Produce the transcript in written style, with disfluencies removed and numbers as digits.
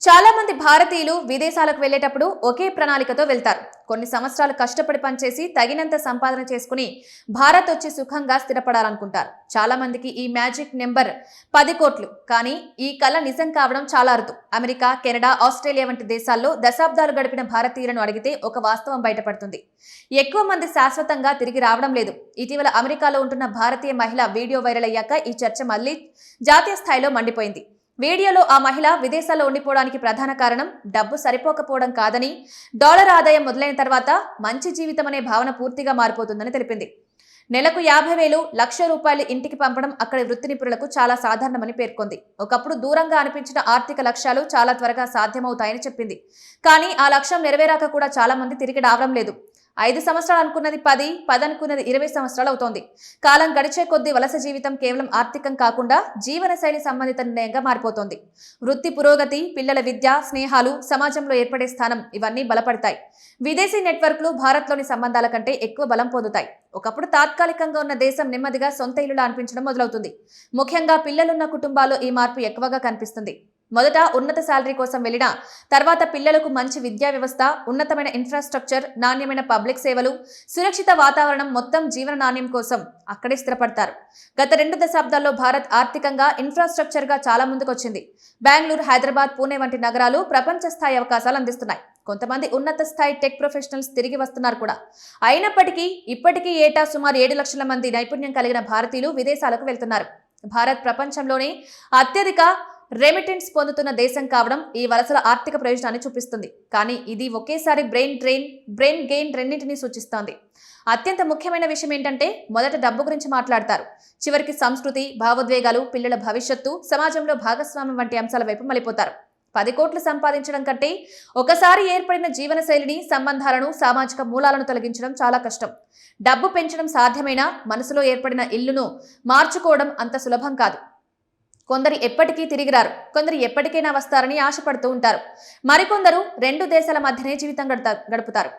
చాలా మంది భారతీయులు విదేశాలకు వెళ్లేటప్పుడు ఒకే ప్రణాళికతో వెళ్తారు. కొన్ని సంవత్సరాలు కష్టపడి పనిచేసి తగినంత సంపాదన చేసుకుని భారత్ వచ్చి సుఖంగా స్థిరపడాలనుకుంటారు. చాలా మందికి ఈ మ్యాజిక్ నెంబర్ 10 కోట్లు. కానీ ఈ కళ నిజం కావడం చాలా అరుదు. అమెరికా, కెనడా, ఆస్ట్రేలియా వంటి దేశాల్లో దశాబ్దాలు గడిపిన భారతీయులను అడిగితే ఒక వాస్తవం బయటపడుతుంది. ఎక్కువ మంది శాశ్వతంగా తిరిగి రావడం లేదు. ఇటీవల అమెరికాలో ఉంటున్న భారతీయ మహిళ వీడియో వైరల్ అయ్యాక ఈ చర్చ మళ్లీ జాతీయ స్థాయిలో మండిపోయింది. వీడియోలో ఆ మహిళ విదేశాల్లో ఉండిపోవడానికి ప్రధాన కారణం డబ్బు సరిపోకపోవడం కాదని, డాలర్ ఆదాయం మొదలైన తర్వాత మంచి జీవితం అనే భావన పూర్తిగా మారిపోతుందని తెలిపింది. నెలకు 50,000, ₹1,00,000 ఇంటికి పంపడం అక్కడి వృత్తి నిపుణులకు చాలా సాధారణమని పేర్కొంది. ఒకప్పుడు దూరంగా అనిపించిన ఆర్థిక లక్ష్యాలు చాలా త్వరగా సాధ్యమవుతాయని చెప్పింది. కానీ ఆ లక్ష్యం నెరవేరాక కూడా చాలా మంది తిరిగి రావడం లేదు. 5 సంవత్సరాలు అనుకున్నది 10, 10 అనుకున్నది 20 సంవత్సరాలు అవుతోంది. కాలం గడిచే కొద్దీ వలస జీవితం కేవలం ఆర్థికం కాకుండా జీవనశైలి సంబంధిత నిర్ణయంగా మారిపోతోంది. వృత్తి పురోగతి, పిల్లల విద్య, స్నేహాలు, సమాజంలో ఏర్పడే స్థానం ఇవన్నీ బలపడతాయి. విదేశీ నెట్వర్క్లు భారత్లోని సంబంధాల కంటే ఎక్కువ బలం పొందుతాయి. ఒకప్పుడు తాత్కాలికంగా ఉన్న దేశం నెమ్మదిగా సొంత ఇల్లులా అనిపించడం మొదలవుతుంది. ముఖ్యంగా పిల్లలున్న కుటుంబాల్లో ఈ మార్పు ఎక్కువగా కనిపిస్తుంది. మొదట ఉన్నత శాలరీ కోసం వెళ్ళినా తర్వాత పిల్లలకు మంచి విద్యా వ్యవస్థ, ఉన్నతమైన ఇన్ఫ్రాస్ట్రక్చర్, నాణ్యమైన పబ్లిక్ సేవలు, సురక్షిత వాతావరణం, మొత్తం జీవన నాణ్యం కోసం అక్కడే స్థిరపడతారు. గత 2 దశాబ్దాల్లో భారత్ ఆర్థికంగా, ఇన్ఫ్రాస్ట్రక్చర్ గా చాలా ముందుకొచ్చింది. బెంగళూరు, హైదరాబాద్, పూణే వంటి నగరాలు ప్రపంచ స్థాయి అవకాశాలు అందిస్తున్నాయి. కొంతమంది ఉన్నత స్థాయి టెక్ ప్రొఫెషనల్స్ తిరిగి వస్తున్నారు కూడా. అయినప్పటికీ ఇప్పటికీ ఏటా సుమారు 7 లక్షల మంది నైపుణ్యం కలిగిన భారతీయులు విదేశాలకు వెళ్తున్నారు. భారత్ ప్రపంచంలోనే అత్యధిక రెమిటెన్స్ పొందుతున్న దేశం కావడం ఈ వలసల ఆర్థిక ప్రయోజనాన్ని చూపిస్తుంది. కానీ ఇది ఒకేసారి బ్రెయిన్ గెయిన్ రెండింటినీ సూచిస్తోంది. అత్యంత ముఖ్యమైన విషయం ఏంటంటే మొదట డబ్బు గురించి మాట్లాడతారు. చివరికి సంస్కృతి, భావోద్వేగాలు, పిల్లల భవిష్యత్తు, సమాజంలో భాగస్వామ్యం వంటి అంశాల వైపు మళ్ళిపోతారు. 10 కోట్లు సంపాదించడం కంటే ఒకసారి ఏర్పడిన జీవనశైలిని, సంబంధాలను, సామాజిక మూలాలను తొలగించడం చాలా కష్టం. డబ్బు పెంచడం సాధ్యమైనా మనసులో ఏర్పడిన ఇల్లును మార్చుకోవడం అంత సులభం కాదు. కొందరు ఎప్పటికీ తిరిగి రారు, కొందరు ఎప్పటికైనా వస్తారని ఆశపడుతూ ఉంటారు. మరికొందరు 2 దేశాల మధ్యనే జీవితం గడుపుతారు.